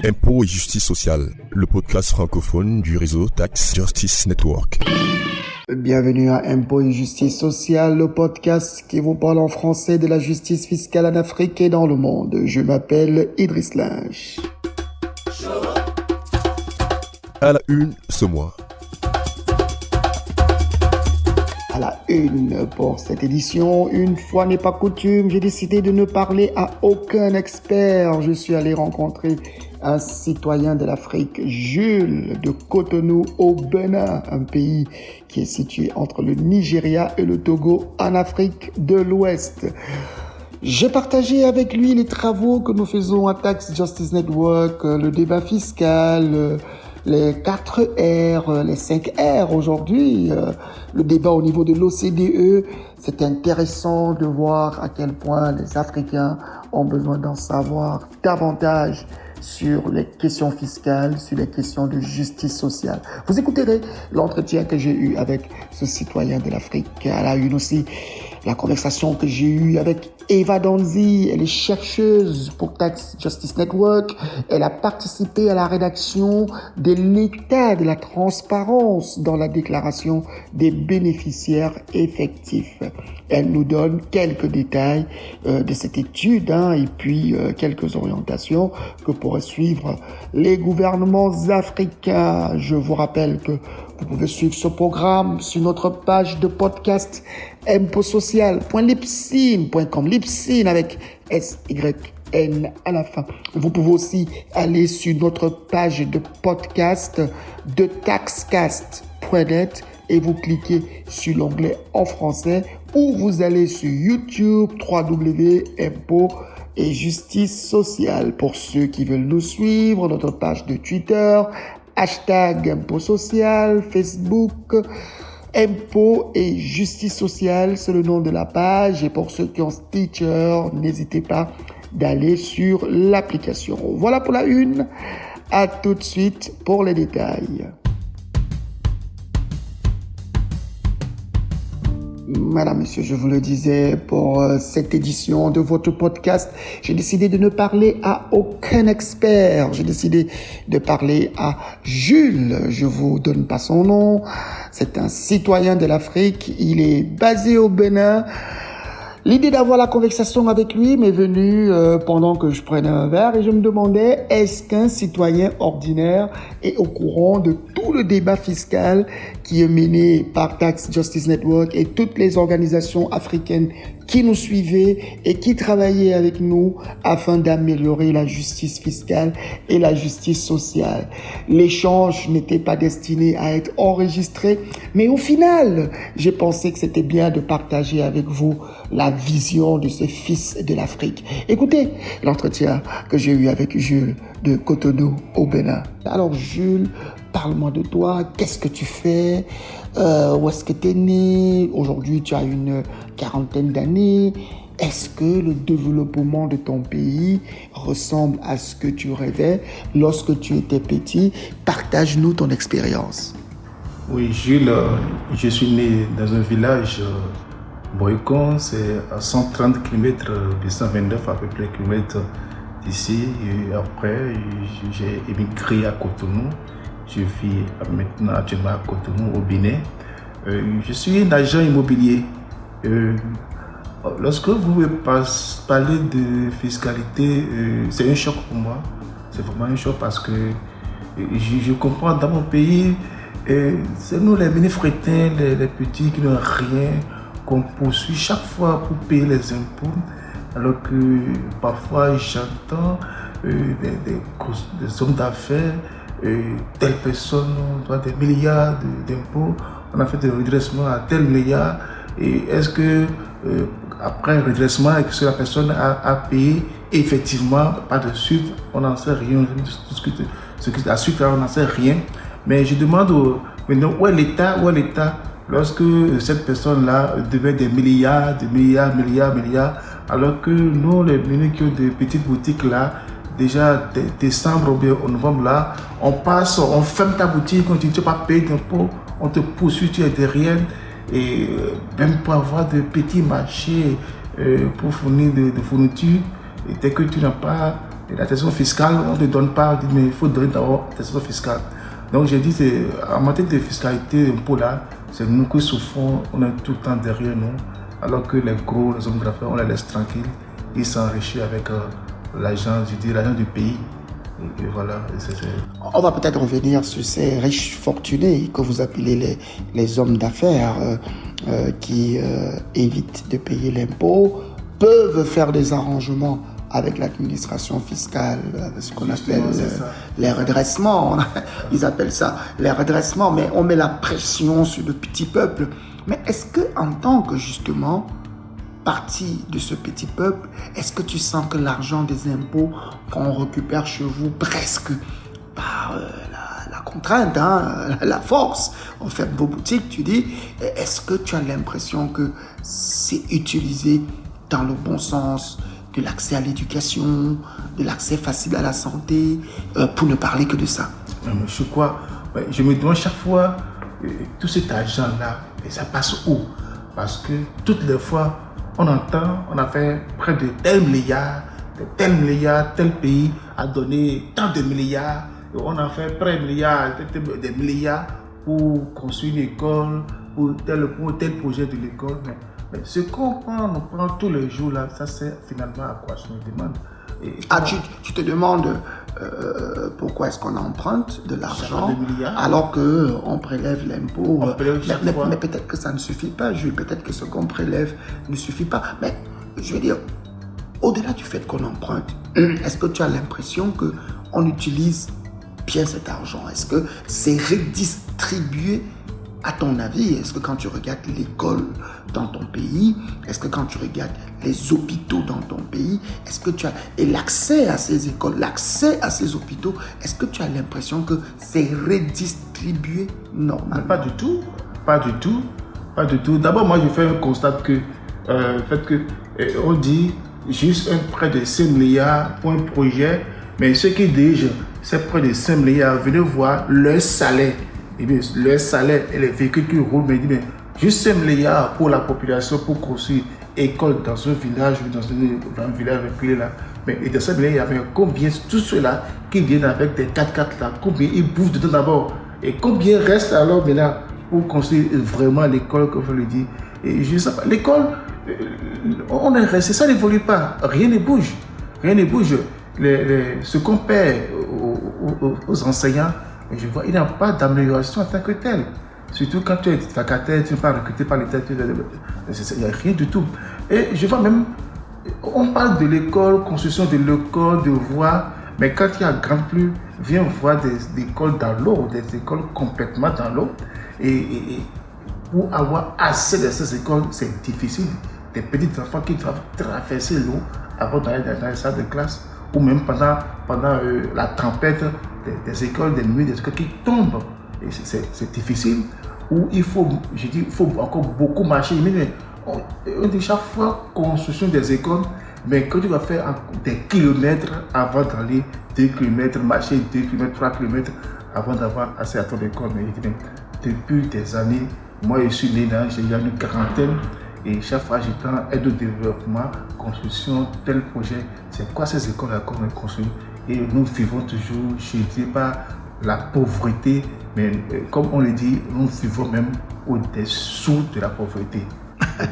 Impôts et justice sociale, le podcast francophone du réseau Tax Justice Network. Bienvenue à Impôts et justice sociale, le podcast qui vous parle en français de la justice fiscale en Afrique et dans le monde. Je m'appelle Idriss Lynch. À la une ce mois. À la une pour cette édition, une fois n'est pas coutume, j'ai décidé de ne parler à aucun expert. Je suis allé rencontrer un citoyen de l'Afrique, Jules de Cotonou au Bénin, un pays qui est situé entre le Nigeria et le Togo en Afrique de l'Ouest. J'ai partagé avec lui les travaux que nous faisons à Tax Justice Network, le débat fiscal, les 4 R, les 5 R aujourd'hui, le débat au niveau de l'OCDE. C'est intéressant de voir à quel point les Africains ont besoin d'en savoir davantage sur les questions fiscales, sur les questions de justice sociale. Vous écouterez l'entretien que j'ai eu avec ce citoyen de l'Afrique. À la une aussi, la conversation que j'ai eue avec Eva Donzi. Elle est chercheuse pour Tax Justice Network. Elle a participé à la rédaction de l'état de la transparence dans la déclaration des bénéficiaires effectifs. Elle nous donne quelques détails de cette étude et puis quelques orientations que pourraient suivre les gouvernements africains. Je vous rappelle que vous pouvez suivre ce programme sur notre page de podcast impotsocial.libsyn.com, Libsyn avec SYN à la fin. Vous pouvez aussi aller sur notre page de podcast de taxcast.net et vous cliquez sur l'onglet en français, ou vous allez sur YouTube, www.impôts et justice sociale. Pour ceux qui veulent nous suivre, notre page de Twitter, hashtag impôts social, Facebook, impôts et justice sociale, c'est le nom de la page. Et pour ceux qui ont Stitcher, n'hésitez pas d'aller sur l'application. Voilà pour la une. À tout de suite pour les détails. Madame, Monsieur, je vous le disais, pour cette édition de votre podcast, j'ai décidé de ne parler à aucun expert. J'ai décidé de parler à Jules. Je vous donne pas son nom. C'est un citoyen de l'Afrique. Il est basé au Bénin. L'idée d'avoir la conversation avec lui m'est venue pendant que je prenais un verre et je me demandais, est-ce qu'un citoyen ordinaire est au courant de tout le débat fiscal qui est mené par Tax Justice Network et toutes les organisations africaines qui nous suivaient et qui travaillaient avec nous afin d'améliorer la justice fiscale et la justice sociale. L'échange n'était pas destiné à être enregistré, mais au final, j'ai pensé que c'était bien de partager avec vous la vision de ce fils de l'Afrique. Écoutez l'entretien que j'ai eu avec Jules de Cotonou au Bénin. Alors Jules, parle-moi de toi, qu'est-ce que tu fais, où est-ce que tu es né, aujourd'hui tu as une quarantaine d'années, est-ce que le développement de ton pays ressemble à ce que tu rêvais lorsque tu étais petit? Partage-nous ton expérience. Oui, Jules, je suis né dans un village Boycon, c'est à 130 km de 129 à peu près kilomètres d'ici. Et après, j'ai émigré à Cotonou. Je vis maintenant actuellement à Cotonou, au Bénin. Je suis un agent immobilier. Lorsque vous me parlez de fiscalité, c'est un choc pour moi. C'est vraiment un choc parce que je comprends dans mon pays, c'est nous les mini-frétins, les petits qui n'ont rien, qu'on poursuit chaque fois pour payer les impôts. Alors que parfois j'entends des hommes d'affaires, telle personne doit des milliards d'impôts, on a fait des redressements à tel milliard, et est-ce que après un redressement et que la personne a payé effectivement par de suite, on n'en sait rien, la suite on n'en sait rien, mais je demande maintenant où est l'État lorsque cette personne-là devait des milliards, alors que nous, les menus qui ont des petites boutiques là, déjà décembre ou bien au novembre là, on ferme ta boutique, on dit tu n'as pas payé d'impôts, on te poursuit, tu es derrière, et même pour avoir de petits marchés, pour fournir de fournitures. Et dès que tu n'as pas l'attestation fiscale, on ne te donne pas. Mais il faut donner d'abord l'attestation fiscale. Donc j'ai dit, en matière de fiscalité, d'impôt là, c'est nous qui souffrons, on est tout le temps derrière nous. Alors que les gros, les hommes d'affaires, on les laisse tranquilles. Ils s'enrichissent avec l'argent du pays. Et voilà. On va peut-être revenir sur ces riches fortunés que vous appelez les hommes d'affaires qui évitent de payer l'impôt, peuvent faire des arrangements avec l'administration fiscale, ce qu'on appelle les redressements. Ils appellent ça les redressements, mais on met la pression sur le petit peuple. Mais est-ce que, en tant que justement partie de ce petit peuple, est-ce que tu sens que l'argent des impôts qu'on récupère chez vous presque par la contrainte, la force, on fait vos boutiques, tu dis, est-ce que tu as l'impression que c'est utilisé dans le bon sens de l'accès à l'éducation, de l'accès facile à la santé, pour ne parler que de ça? Je me demande chaque fois, tout cet argent-là, ça passe où? Parce que toutes les fois, on entend, on a fait près de tel milliard, tel pays a donné tant de milliards, et on a fait près de milliards, des milliards pour construire une école, pour tel projet de l'école. Mais ce qu'on prend, on prend tous les jours là, ça c'est finalement à quoi je me demande. Tu te demandes pourquoi est-ce qu'on emprunte de l'argent alors qu'on prélève l'impôt. Mais peut-être que ça ne suffit pas, peut-être que ce qu'on prélève ne suffit pas. Mais je veux dire, au-delà du fait qu'on emprunte, est-ce que tu as l'impression qu'on utilise bien cet argent? Est-ce que c'est redistribué? À ton avis, est-ce que quand tu regardes l'école dans ton pays, est-ce que quand tu regardes les hôpitaux dans ton pays, est-ce que tu as, et l'accès à ces écoles, l'accès à ces hôpitaux, est-ce que tu as l'impression que c'est redistribué normalement? Pas du tout. D'abord, moi, je fais un constat que, on dit juste près de 5 milliards pour un projet, mais ceux qui dirigent, c'est près de 5 milliards, venez voir leur salaire. Et bien, le salaire et les véhicules qui roulent, mais juste 5 milliards pour la population, pour construire école dans un village, dans un village reculé là. Mais et dans 5 milliards, il y avait combien, tous ceux-là qui viennent avec des 4x4 là, combien ils bouffent dedans d'abord? Et combien reste alors maintenant pour construire vraiment l'école, comme je le dis? Et je ne sais pas, l'école, on est resté, ça n'évolue pas, rien ne bouge. Ce qu'on paie aux enseignants, je vois, il n'y a pas d'amélioration en tant que tel. Surtout quand tu es vacataire, tu n'es pas recruté par l'État, il n'y a rien du tout. Et je vois même, on parle de l'école, construction de l'école, de voies, mais quand il y a grand pluie, viens voir des écoles dans l'eau, des écoles complètement dans l'eau. Et pour avoir assez de ces écoles, c'est difficile. Des petits enfants qui doivent traverser l'eau avant d'aller dans les salles de classe, ou même pendant la tempête, des écoles, des nuits, des écoles qui tombent. Et c'est difficile. Où il faut encore beaucoup marcher. Mais on dit chaque fois construction des écoles, mais quand tu vas faire des kilomètres avant d'aller 2 kilomètres, marcher 2 kilomètres, 3 kilomètres avant d'avoir accès à ton école. Mais depuis des années, moi je suis né là, j'ai une quarantaine. Et chaque fois, j'étends aide au développement, construction, tel projet. C'est quoi ces écoles-là qu'on a construites? Et nous vivons toujours, je ne dis pas la pauvreté, mais comme on le dit, nous vivons même au-dessous de la pauvreté.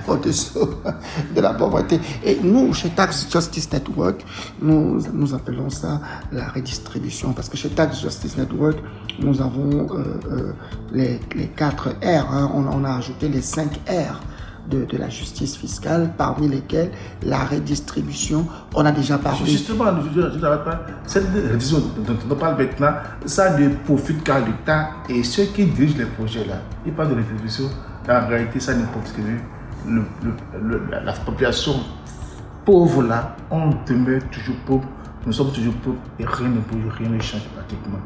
Au-dessous de la pauvreté. Et nous, chez Tax Justice Network, nous appelons ça la redistribution. Parce que chez Tax Justice Network, nous avons les 4 R. On a ajouté les 5 R. De la justice fiscale, parmi lesquels la redistribution, on a déjà parlé. Justement, je n'arrête pas. Cette redistribution dont on parle maintenant, ça ne profite qu'à l'État et ceux qui dirigent les projets là. Ils parlent de redistribution, en réalité, ça ne profite que la population pauvre là, on demeure toujours pauvre, nous sommes toujours pauvres et rien ne bouge, rien ne change pratiquement.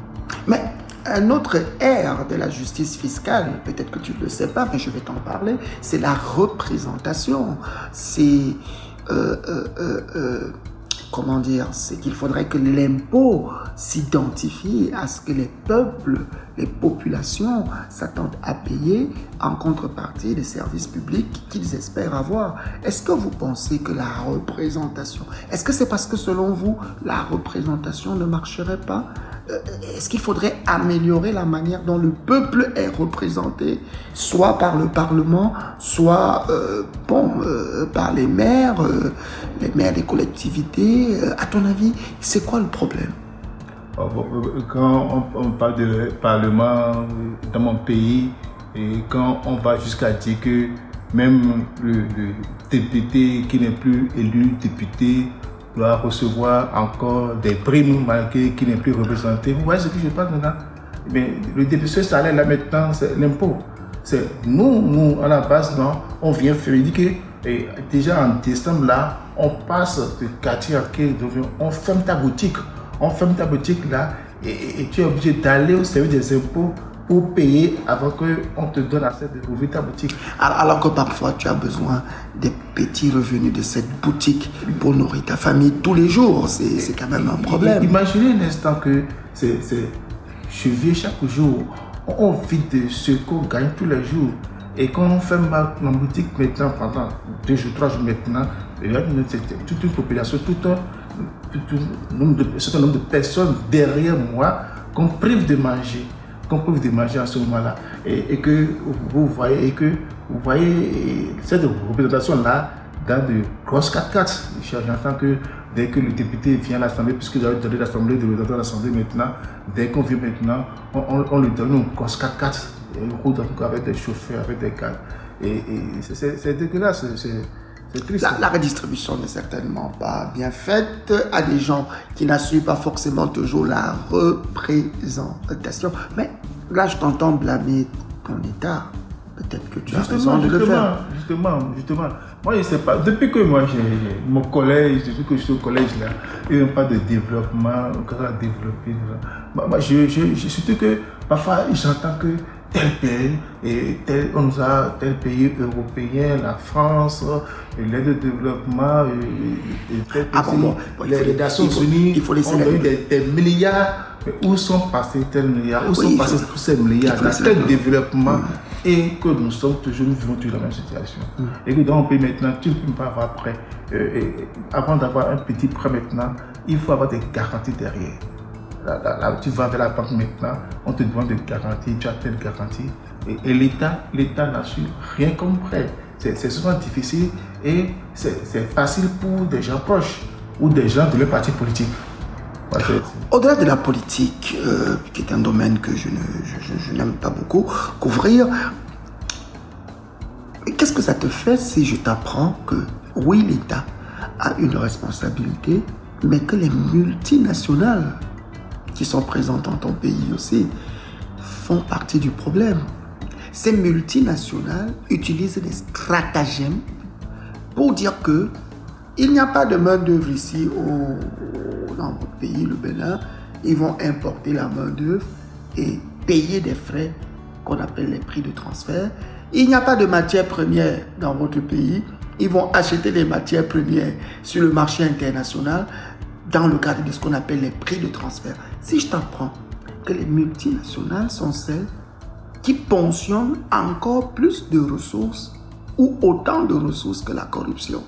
Mais un autre ère de la justice fiscale, peut-être que tu ne le sais pas, mais je vais t'en parler, c'est la représentation. C'est, comment dire, c'est qu'il faudrait que l'impôt s'identifie à ce que les peuples, les populations s'attendent à payer en contrepartie des services publics qu'ils espèrent avoir. Est-ce que vous pensez que la représentation, est-ce que c'est parce que selon vous, la représentation ne marcherait pas? Est-ce qu'il faudrait améliorer la manière dont le peuple est représenté, soit par le Parlement, soit par les maires des collectivités? À ton avis, c'est quoi le problème? Quand on parle de Parlement dans mon pays, et quand on va jusqu'à dire que même le député qui n'est plus élu député doit recevoir encore des primes malgré qu'il n'est plus représenté. Vous voyez ce que je parle maintenant? Mais le député, ce salaire là maintenant, c'est l'impôt. C'est nous, à la base, non, on vient faire, il dit que déjà en décembre là, on passe de quartier à quartier, on ferme ta boutique. On ferme ta boutique là et tu es obligé d'aller au service des impôts pour payer avant qu'on te donne assez de ouvrir ta boutique. Alors que parfois tu as besoin des petits revenus de cette boutique pour nourrir ta famille tous les jours. C'est quand même un problème. Imaginez un instant que je vis chaque jour. On vit de ce qu'on gagne tous les jours. Et quand on ferme ma boutique maintenant pendant 2 jours, 3 jours maintenant, toute une population, un certain nombre de personnes derrière moi qu'on prive de manger. À ce moment-là et que vous voyez cette représentation-là dans de grosses 4x4. J'entends que dès que le député vient à l'Assemblée, puisque j'avais donné l'Assemblée, de représenter l'Assemblée maintenant, dès qu'on vient maintenant, on lui donne une grosse 4x4, avec des chauffeurs, avec des cadres. Et c'est dégueulasse, c'est triste. La redistribution n'est certainement pas bien faite à des gens qui n'assurent pas forcément toujours la représentation. Mais là, je t'entends blâmer ton État. Peut-être que tu as raison de le faire. Justement. Moi, je ne sais pas. Depuis que moi, j'ai mon collège, depuis que je suis au collège, là, il n'y a pas de développement, on a développé. Moi, surtout que parfois, j'entends que tel pays, on nous a tel pays européen, la France, l'aide de développement, les Nations Unies, on a eu des milliards. Mais où sont passés tels milliards? Où sont passés tous ces milliards? Quel développement? Et que nous vivons toujours dans la même situation. Et que dans un pays maintenant, tu ne peux pas avoir prêt. Avant d'avoir un petit prêt maintenant, il faut avoir des garanties derrière. Là, tu vas vers la banque maintenant, on te demande des garanties, tu as telle garantie. Et l'État n'assure rien comme prêt. C'est souvent difficile et c'est facile pour des gens proches ou des gens de leur parti politique. Au-delà de la politique, qui est un domaine que je n'aime pas beaucoup couvrir, qu'est-ce que ça te fait si je t'apprends que oui, l'État a une responsabilité, mais que les multinationales qui sont présentes dans ton pays aussi font partie du problème? Ces multinationales utilisent des stratagèmes pour dire que il n'y a pas de main-d'œuvre ici dans votre pays, le Bénin. Ils vont importer la main-d'œuvre et payer des frais qu'on appelle les prix de transfert. Il n'y a pas de matières premières dans votre pays. Ils vont acheter les matières premières sur le marché international dans le cadre de ce qu'on appelle les prix de transfert. Si je t'apprends que les multinationales sont celles qui ponctionnent encore plus de ressources ou autant de ressources que la corruption,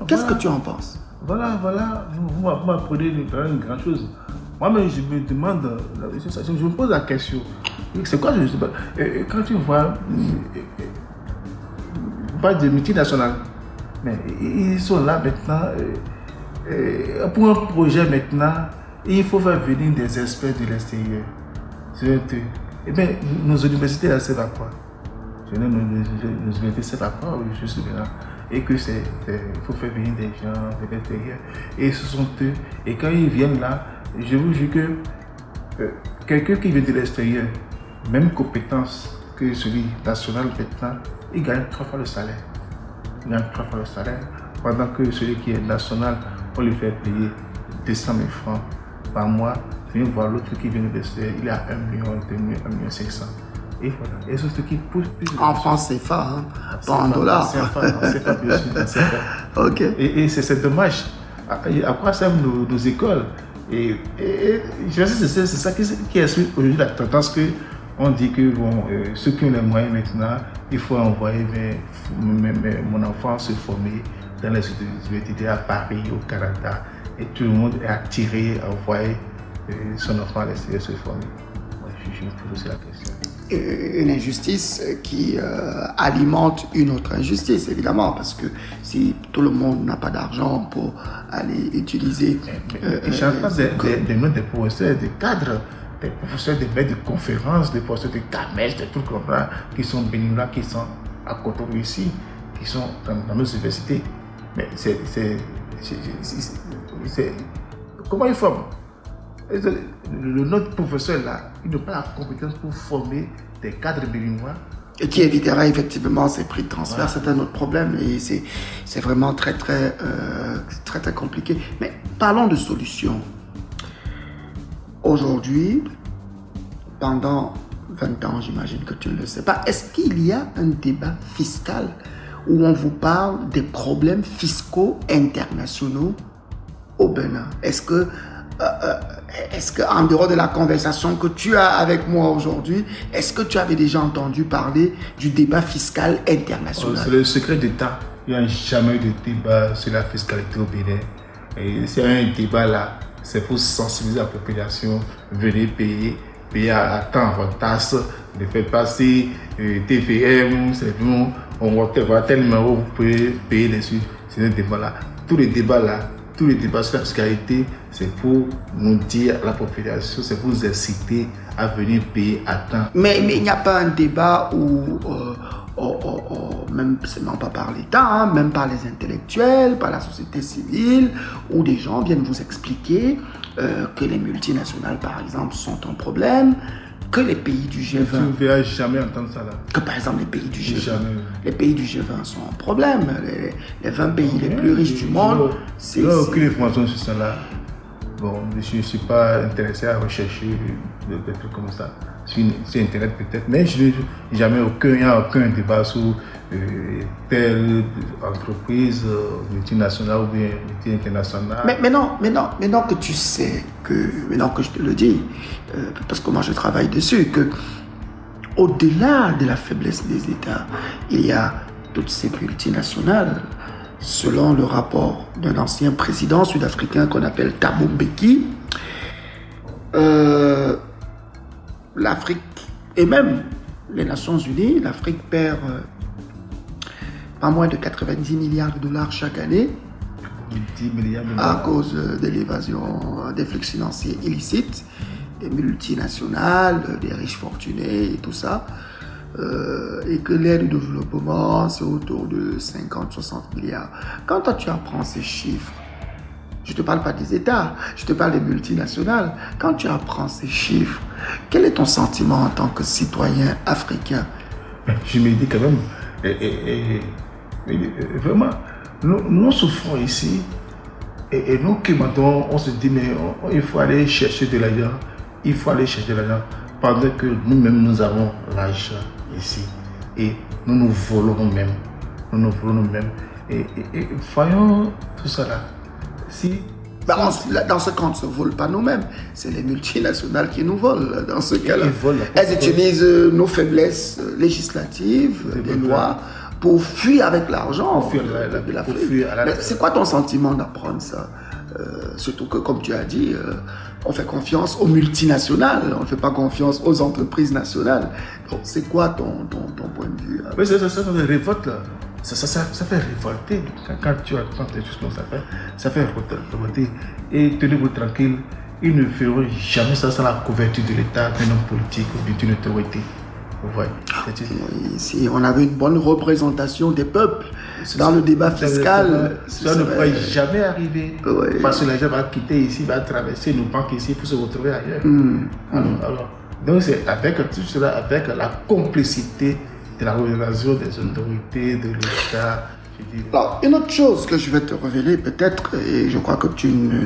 qu'est-ce que tu en penses? Voilà, vous m'apprenez une grande chose. Moi-même, je me demande, je me pose la question, c'est quoi, je sais pas, quand tu vois, pas de multinationales, mais ils sont là maintenant, pour un projet maintenant, il faut faire venir des experts de l'extérieur. Eh bien, nos universités, elles servent à quoi? Nos universités servent à quoi, je suis là. Et que il faut faire venir des gens de l'extérieur. Et ce sont eux. Et quand ils viennent là, je vous jure que quelqu'un qui vient de l'extérieur, même compétence que celui national maintenant, il gagne 3 fois le salaire. Pendant que celui qui est national, on lui fait payer 200 000 francs par mois. Viens voir l'autre qui vient de l'extérieur, il a 1 million, 2 millions, 1 million 500. Et voilà. Et c'est ce qui pousse plus. En France, c'est CFA, pas en dollars. C'est CFA, bien sûr. Ok. Et c'est dommage. À quoi servent nos écoles? Et je pense que c'est ça qui explique aujourd'hui la tendance que on dit que bon, ceux qui ont les moyens maintenant, il faut envoyer mon enfant se former dans les universités à Paris, au Canada, et tout le monde est attiré à envoyer son enfant à l'extérieur se former. Moi, je me pose aussi la question. Une injustice qui alimente une autre injustice, évidemment, parce que si tout le monde n'a pas d'argent pour aller utiliser... J'entends des noms des professeurs, des cadres, des professeurs de maîtres de conférences, des professeurs de CAMES, des trucs comme ça, qui sont bénévoles, qui sont à Cotonou ici, qui sont dans nos universités. Mais comment ils forment? Notre professeur là, il n'a pas la compétence pour former des cadres béninois. Et qui évitera effectivement ces prix de transfert, c'est un autre problème et c'est vraiment très compliqué. Mais parlons de solutions. Aujourd'hui, pendant 20 ans, j'imagine que tu ne le sais pas, est-ce qu'il y a un débat fiscal où on vous parle des problèmes fiscaux internationaux au Bénin? Est-ce que en dehors de la conversation que tu as avec moi aujourd'hui, est-ce que tu avais déjà entendu parler du débat fiscal international? C'est le secret d'État. Il n'y a jamais eu de débat sur la fiscalité au Bénin. Et s'il y a un débat là, c'est pour sensibiliser la population, venez payer à temps votre taxe, ne faites pas passer TVM, c'est bon, on va voir tel numéro, vous pouvez payer dessus. C'est un débat là. Tous les débats sur la fiscalité, c'est pour nous dire à la population, c'est pour nous inciter à venir payer à temps. Mais il n'y a pas un débat où, même non pas par l'État, hein, même par les intellectuels, par la société civile, où des gens viennent vous expliquer que les multinationales, par exemple, sont un problème, que les pays du G20... Tu ne verras jamais entendre ça là. Que par exemple les pays du G20, jamais. Les pays du G20 sont un problème. Les 20 pays les plus riches du monde... Il n'y a aucune information sur ça là. Bon, je ne suis pas intéressé à rechercher des trucs comme ça. Sur Internet peut-être, mais il n'y a aucun débat sur telle entreprise multinationale ou bien multinationale. Maintenant que tu sais, maintenant que je te le dis, parce que moi je travaille dessus, que au-delà de la faiblesse des États, il y a toutes ces multinationales. Selon le rapport d'un ancien président sud-africain qu'on appelle Thabo Mbeki, l'Afrique et même les Nations Unies, l'Afrique perd pas moins de 90 milliards de dollars chaque année 10 milliards de à cause de l'évasion des flux financiers illicites, des multinationales, des riches fortunés et tout ça. Et que l'aide au développement, c'est autour de 50-60 milliards. Quand toi tu apprends ces chiffres, je ne te parle pas des États, je te parle des multinationales. Quand tu apprends ces chiffres, quel est ton sentiment en tant que citoyen africain? Je me dis quand même, vraiment, nous souffrons ici, et nous qui maintenant, on se dit, mais il faut aller chercher de l'argent, pendant que nous-mêmes, nous avons l'argent ici, et nous volons nous-mêmes, et voyons tout ça là. Dans ce cas, on ne se vole pas nous-mêmes. C'est les multinationales qui nous volent. Dans ce cas-là, elles utilisent nos faiblesses législatives, les lois, pour fuir avec l'argent de l'Afrique. C'est quoi ton sentiment d'apprendre ça? Surtout que, comme tu as dit, on fait confiance aux multinationales, on ne fait pas confiance aux entreprises nationales. Donc, c'est quoi ton point de vue? Oui, ça me révolte là. Ça fait révolter. Quand tu entends des choses comme ça fait révolter. Et tenez-vous tranquille, ils ne feront jamais ça sans la couverture de l'État, d'un homme politique ou d'une autorité. Ouais. Si on avait une bonne représentation des peuples dans le débat fiscal, ça ne pourrait jamais arriver. Ouais. Parce que l'argent va quitter ici, va traverser nos banques ici pour se retrouver ailleurs. Alors, donc c'est avec tout cela, avec la complicité de la relation des autorités, de l'État. Alors, une autre chose que je vais te révéler peut-être, et je crois que tu ne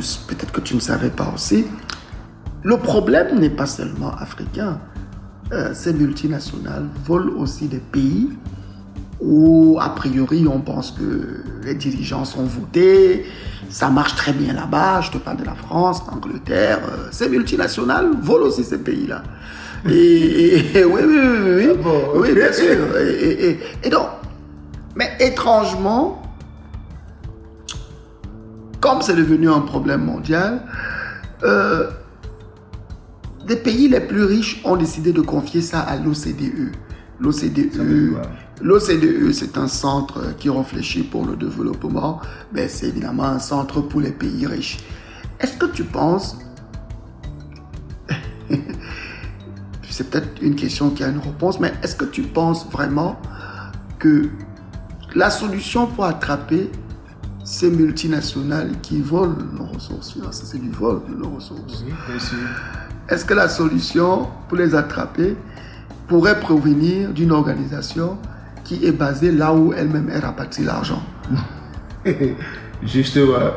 savais pas aussi, le problème n'est pas seulement africain. Ces multinationales volent aussi des pays où, a priori, on pense que les dirigeants sont votés Ça marche très bien là-bas. Je te parle de la France, l'Angleterre. Ces multinationales volent aussi ces pays-là. Et oui, Ah bon, oui, bien sûr. Et donc, mais étrangement, comme c'est devenu un problème mondial, des pays les plus riches ont décidé de confier ça à l'OCDE. L'OCDE, c'est un centre qui réfléchit pour le développement, mais c'est évidemment un centre pour les pays riches. Est-ce que tu penses, c'est peut-être une question qui a une réponse, mais est-ce que tu penses vraiment que la solution pour attraper ces multinationales qui volent nos ressources financières, c'est du vol de nos ressources. Oui, bien sûr. Est-ce que la solution pour les attraper pourrait provenir d'une organisation qui est basée là où elle-même elle rapatrie l'argent? Justement,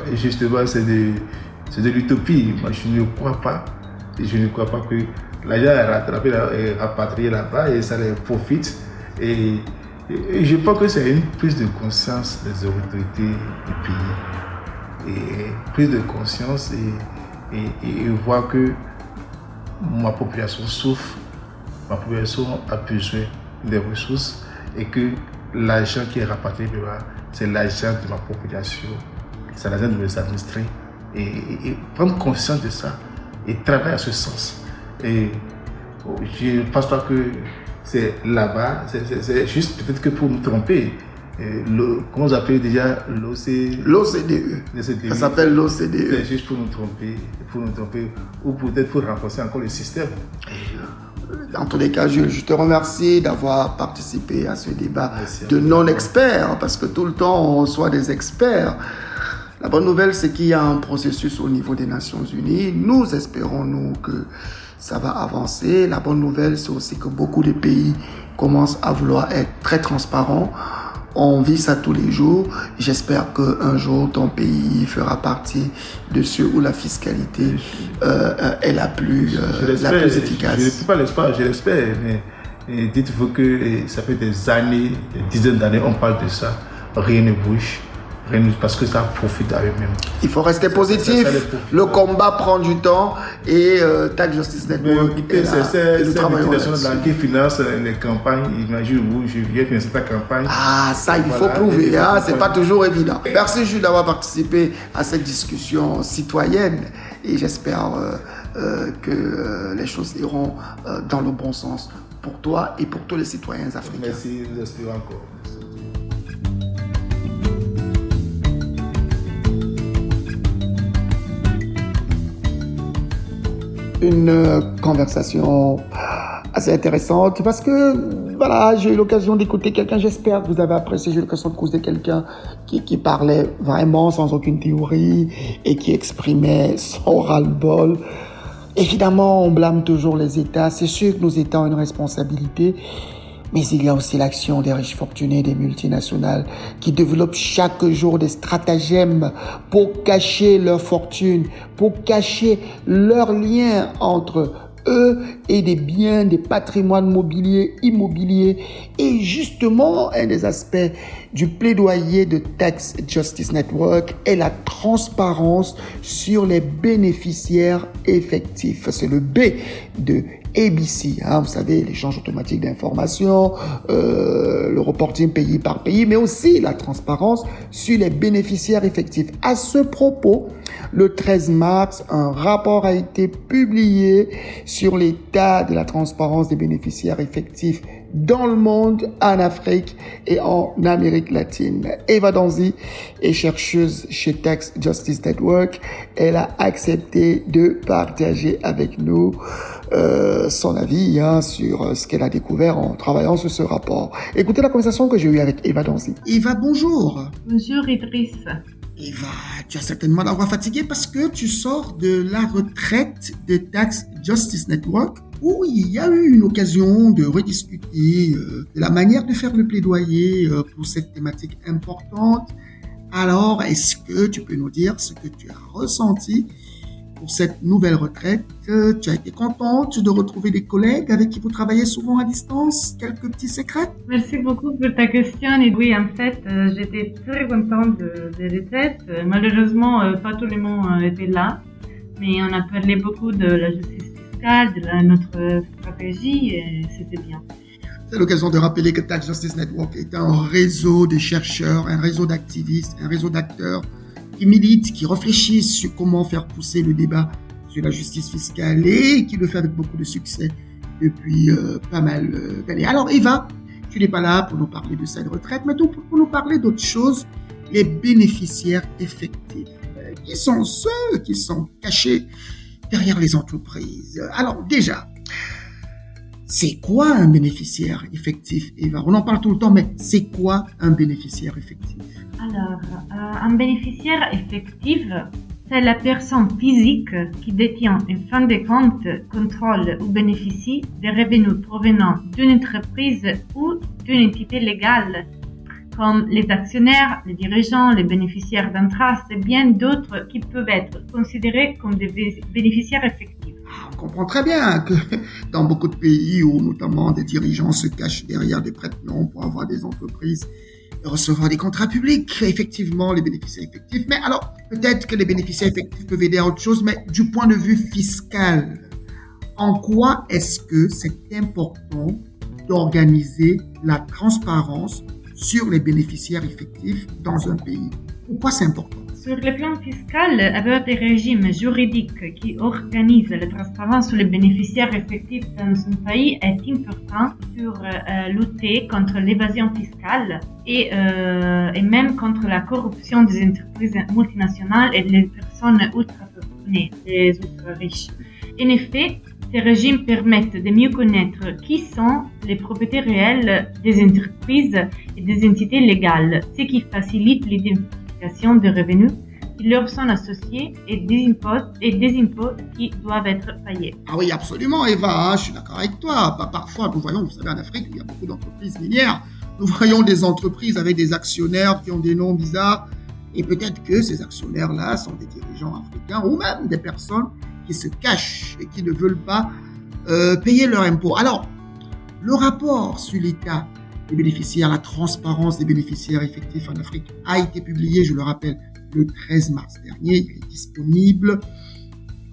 c'est de l'utopie. Moi, je ne crois pas. Je ne crois pas que l'argent est rattrapé et rapatrié là-bas et ça les profite. Et je pense que c'est une prise de conscience des autorités du pays. Et prise de conscience et voir que ma population souffre, ma population a besoin des ressources et que l'argent qui est rapatrié, c'est l'argent de ma population, c'est l'argent de mes administrés. Et prendre conscience de ça et travailler à ce sens. Et je ne pense pas que c'est là-bas, c'est juste peut-être que pour nous tromper. Comment vous appelez déjà l'OCDE. Ça s'appelle l'OCDE. C'est juste pour nous tromper, ou peut-être pour renforcer encore le système. Dans tous les cas, je te remercie d'avoir participé à ce débat de non-experts, parce que tout le temps on reçoit des experts. La bonne nouvelle, c'est qu'il y a un processus au niveau des Nations Unies. Nous espérons, nous, que ça va avancer. La bonne nouvelle, c'est aussi que beaucoup de pays commencent à vouloir être très transparents. On vit ça tous les jours. J'espère qu'un jour, ton pays fera partie de ceux où la fiscalité est la plus efficace. Je ne sais pas l'espoir, je l'espère. Mais dites-vous que ça fait des années, des dizaines d'années, on parle de ça. Rien ne bouge. Parce que ça profite à eux-mêmes. Il faut rester positif. Le combat prend du temps et Tax Justice Network c'est le travail qui finance les campagnes. Imagine vous, je viens financer ta campagne. Ah, ça il faut prouver. C'est pas toujours évident. Merci Jules d'avoir participé à cette discussion citoyenne et j'espère que les choses iront dans le bon sens pour toi et pour tous les citoyens africains. Merci, nous espérons encore. Une conversation assez intéressante parce que voilà, j'ai eu l'occasion d'écouter quelqu'un, j'espère que vous avez apprécié, j'ai eu l'occasion de causer quelqu'un qui parlait vraiment sans aucune théorie et qui exprimait son ras-le-bol. Évidemment, on blâme toujours les États, c'est sûr que nos États ont une responsabilité, mais il y a aussi l'action des riches fortunés, des multinationales qui développent chaque jour des stratagèmes pour cacher leur fortune, pour cacher leur lien entre eux et des biens, des patrimoines mobiliers, immobiliers. Et justement, un des aspects du plaidoyer de Tax Justice Network est la transparence sur les bénéficiaires effectifs. C'est le B de ABC, vous savez, l'échange automatique d'informations, le reporting pays par pays, mais aussi la transparence sur les bénéficiaires effectifs. À ce propos, le 13 mars, un rapport a été publié sur l'état de la transparence des bénéficiaires effectifs dans le monde, en Afrique et en Amérique latine. Eva Danzi est chercheuse chez Tax Justice Network. Elle a accepté de partager avec nous son avis sur ce qu'elle a découvert en travaillant sur ce rapport. Écoutez la conversation que j'ai eue avec Eva Danzi. Eva, bonjour. Bonjour Idriss. Eva, tu as certainement la voix fatiguée parce que tu sors de la retraite de Tax Justice Network où il y a eu une occasion de rediscuter de la manière de faire le plaidoyer pour cette thématique importante. Alors, est-ce que tu peux nous dire ce que tu as ressenti pour cette nouvelle retraite. Tu as été contente de retrouver des collègues avec qui vous travaillez souvent à distance? Quelques petits secrets? Merci beaucoup pour ta question. Et oui, en fait, j'étais très contente de retraite. Malheureusement, pas tout le monde était là, mais on a parlé beaucoup de la justice fiscale, de notre stratégie, et c'était bien. C'est l'occasion de rappeler que Tax Justice Network est un réseau de chercheurs, un réseau d'activistes, un réseau d'acteurs qui militent, qui réfléchissent sur comment faire pousser le débat sur la justice fiscale et qui le fait avec beaucoup de succès depuis pas mal d'années. Alors Eva, tu n'es pas là pour nous parler de cette retraite, mais pour nous parler d'autre chose, les bénéficiaires effectifs. Qui sont ceux qui sont cachés derrière les entreprises? Alors déjà, c'est quoi un bénéficiaire effectif, Eva? On en parle tout le temps, mais c'est quoi un bénéficiaire effectif? Alors, un bénéficiaire effectif, c'est la personne physique qui détient, en fin de compte, contrôle ou bénéficie des revenus provenant d'une entreprise ou d'une entité légale, comme les actionnaires, les dirigeants, les bénéficiaires d'un trust et bien d'autres qui peuvent être considérés comme des bénéficiaires effectifs. On comprend très bien que dans beaucoup de pays où notamment des dirigeants se cachent derrière des prête-noms pour avoir des entreprises et recevoir des contrats publics, effectivement les bénéficiaires effectifs. Mais alors, peut-être que les bénéficiaires effectifs peuvent aider à autre chose, mais du point de vue fiscal, en quoi est-ce que c'est important d'organiser la transparence sur les bénéficiaires effectifs dans un pays? Pourquoi c'est important? Sur le plan fiscal, avoir des régimes juridiques qui organisent la transparence sur les bénéficiaires effectifs dans un pays est important pour lutter contre l'évasion fiscale et même contre la corruption des entreprises multinationales et des personnes ultra-fortunées, les ultra-riches. En effet, ces régimes permettent de mieux connaître qui sont les propriétaires réels des entreprises et des entités légales, ce qui facilite l'identification des revenus qui leur sont associés et des impôts qui doivent être payés. Ah oui, absolument, Eva, je suis d'accord avec toi. Parfois, nous voyons, vous savez, en Afrique, il y a beaucoup d'entreprises minières. Nous voyons des entreprises avec des actionnaires qui ont des noms bizarres. Et peut-être que ces actionnaires-là sont des dirigeants africains ou même des personnes qui se cachent et qui ne veulent pas payer leurs impôts. Alors, le rapport sur l'état des bénéficiaires, la transparence des bénéficiaires effectifs en Afrique a été publié, je le rappelle, le 13 mars dernier. Il est disponible.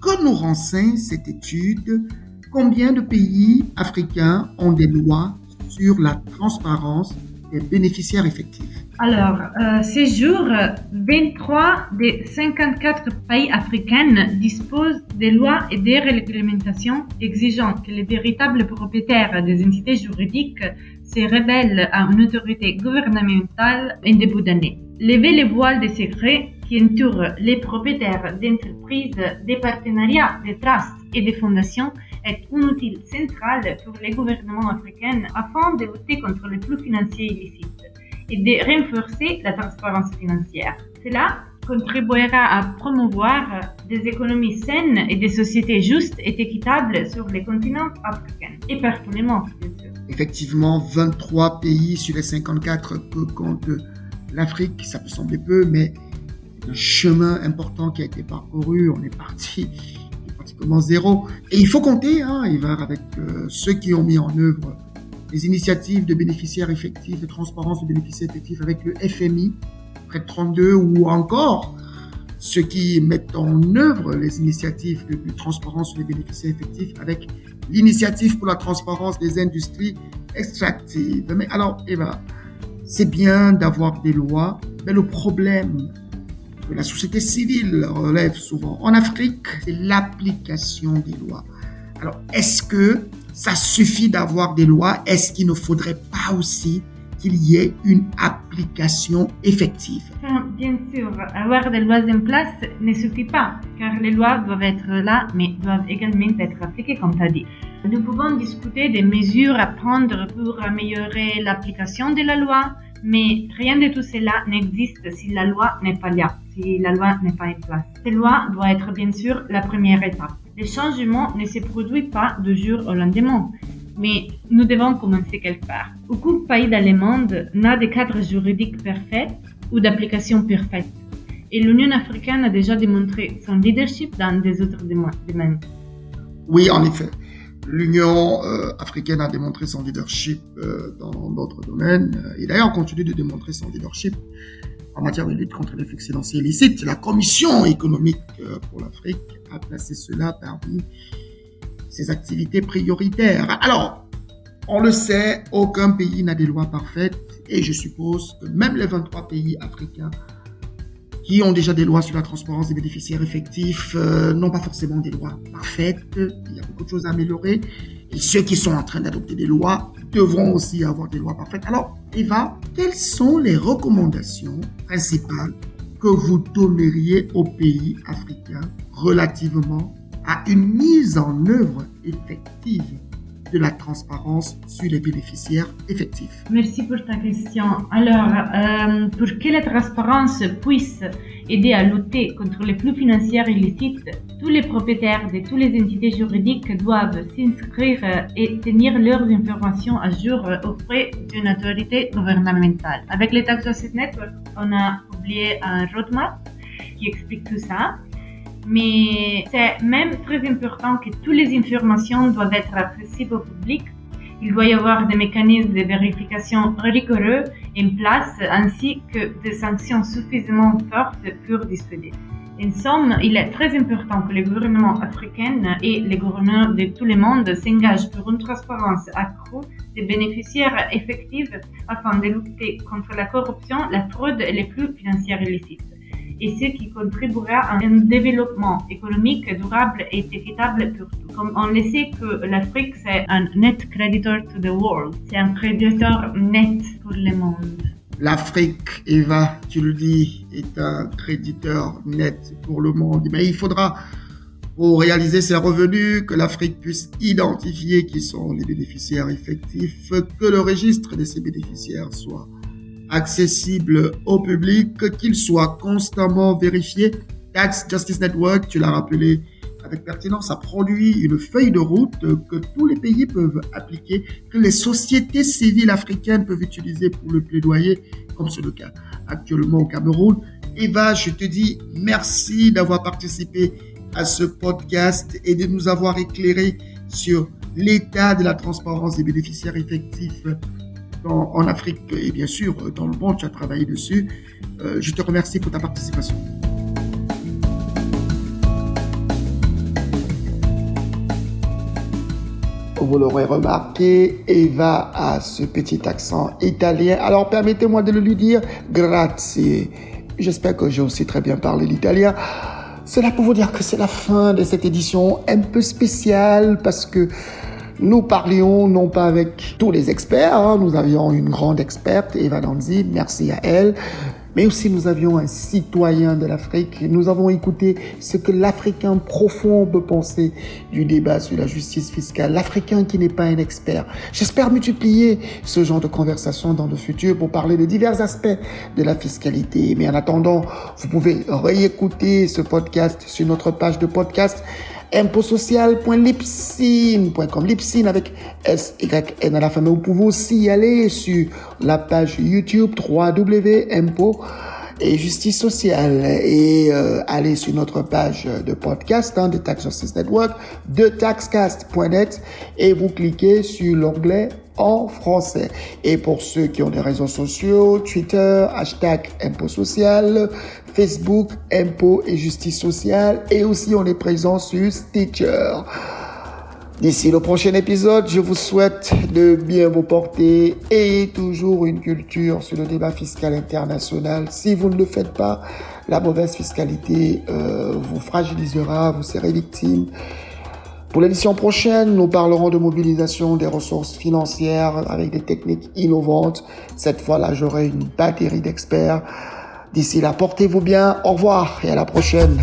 Que nous renseigne cette étude? Combien de pays africains ont des lois sur la transparence des bénéficiaires effectifs? Alors, ces jours, 23 des 54 pays africains disposent des lois et des réglementations exigeant que les véritables propriétaires des entités juridiques se révèlent à une autorité gouvernementale en début d'année. Lever les voiles des secrets qui entourent les propriétaires d'entreprises, des partenariats, des trusts et des fondations est un outil central pour les gouvernements africains afin de lutter contre les flux financiers illicites et de renforcer la transparence financière. Cela contribuera à promouvoir des économies saines et des sociétés justes et équitables sur le continent africain et partout le monde, bien sûr. Effectivement, 23 pays sur les 54 que compte l'Afrique, ça peut sembler peu, mais c'est un chemin important qui a été parcouru. On est parti pratiquement zéro. Et il faut compter, Eva, avec ceux qui ont mis en œuvre les initiatives de bénéficiaires effectifs, de transparence de bénéficiaires effectifs avec le FMI, près de 32, ou encore ceux qui mettent en œuvre les initiatives de transparence sur les bénéficiaires effectifs avec l'initiative pour la transparence des industries extractives. Mais alors, Eva, c'est bien d'avoir des lois, mais le problème que la société civile relève souvent en Afrique, c'est l'application des lois. Alors, est-ce que ça suffit d'avoir des lois? Est-ce qu'il ne faudrait pas aussi qu'il y ait une application effective? Bien sûr, avoir des lois en place ne suffit pas, car les lois doivent être là, mais doivent également être appliquées, comme tu as dit. Nous pouvons discuter des mesures à prendre pour améliorer l'application de la loi, mais rien de tout cela n'existe si la loi n'est pas là, si la loi n'est pas en place. Cette loi doit être bien sûr la première étape. Le changement ne se produit pas du jour au lendemain, mais nous devons commencer quelque part. Aucun pays dans le monde n'a de cadre juridique parfait ou d'application parfaite. Et l'Union africaine a déjà démontré son leadership dans des autres domaines. Oui, en effet. L'Union africaine a démontré son leadership dans d'autres domaines. Et d'ailleurs, continue de démontrer son leadership en matière de lutte contre les flux financiers illicites. La Commission économique pour l'Afrique a placé cela parmi ses activités prioritaires. Alors, on le sait, aucun pays n'a des lois parfaites et je suppose que même les 23 pays africains qui ont déjà des lois sur la transparence des bénéficiaires effectifs n'ont pas forcément des lois parfaites. Il y a beaucoup de choses à améliorer. Et ceux qui sont en train d'adopter des lois devront aussi avoir des lois parfaites. Alors, Eva, quelles sont les recommandations principales que vous donneriez aux pays africains relativement à une mise en œuvre effective de la transparence sur les bénéficiaires effectifs? Merci pour ta question. Alors, pour que la transparence puisse aider à lutter contre les flux financiers illicites, tous les propriétaires de toutes les entités juridiques doivent s'inscrire et tenir leurs informations à jour auprès d'une autorité gouvernementale. Avec les Tax Justice Network, on a publié un roadmap qui explique tout ça. Mais c'est même très important que toutes les informations doivent être accessibles au public. Il doit y avoir des mécanismes de vérification rigoureux en place ainsi que des sanctions suffisamment fortes pour dissuader. En somme, il est très important que les gouvernements africains et les gouverneurs de tout le monde s'engagent pour une transparence accrue des bénéficiaires effectifs afin de lutter contre la corruption, la fraude et les flux financiers illicites. Et ce qui contribuera à un développement économique durable et équitable pour tous. Comme on le sait que l'Afrique, c'est un net creditor to the world. C'est un créditeur net pour le monde. L'Afrique, Eva, tu le dis, est un créditeur net pour le monde. Mais il faudra, pour réaliser ses revenus, que l'Afrique puisse identifier qui sont les bénéficiaires effectifs, que le registre de ces bénéficiaires soit accessible au public, qu'il soit constamment vérifié. Tax Justice Network, tu l'as rappelé avec pertinence, a produit une feuille de route que tous les pays peuvent appliquer, que les sociétés civiles africaines peuvent utiliser pour le plaidoyer, comme c'est le cas actuellement au Cameroun. Eva, je te dis merci d'avoir participé à ce podcast et de nous avoir éclairé sur l'état de la transparence des bénéficiaires effectifs en Afrique et bien sûr dans le monde. Tu as travaillé dessus. Je te remercie pour ta participation. Vous l'aurez remarqué, Eva a ce petit accent italien. Alors permettez-moi de le lui dire grazie. J'espère que j'ai aussi très bien parlé l'italien. C'est là pour vous dire que c'est la fin de cette édition un peu spéciale parce que nous parlions non pas avec tous les experts, nous avions une grande experte, Eva Danzi, merci à elle, mais aussi nous avions un citoyen de l'Afrique. Nous avons écouté ce que l'Africain profond peut penser du débat sur la justice fiscale, l'Africain qui n'est pas un expert. J'espère multiplier ce genre de conversation dans le futur pour parler de divers aspects de la fiscalité. Mais en attendant, vous pouvez réécouter ce podcast sur notre page de podcast impotsocial.libsyn.com, Libsyn avec S-Y-N à la fin. Mais vous pouvez aussi aller sur la page YouTube www.impo et justice sociale et aller sur notre page de podcast de Tax Justice Network, de taxcast.net et vous cliquez sur l'onglet en français. Et pour ceux qui ont des réseaux sociaux, Twitter, #impotsocial, Facebook, Impôt et Justice Sociale, et aussi on est présent sur Stitcher. D'ici le prochain épisode, je vous souhaite de bien vous porter et toujours une culture sur le débat fiscal international. Si vous ne le faites pas, la mauvaise fiscalité vous fragilisera, vous serez victime. Pour l'édition prochaine, nous parlerons de mobilisation des ressources financières avec des techniques innovantes. Cette fois-là, j'aurai une batterie d'experts. D'ici là, portez-vous bien. Au revoir et à la prochaine.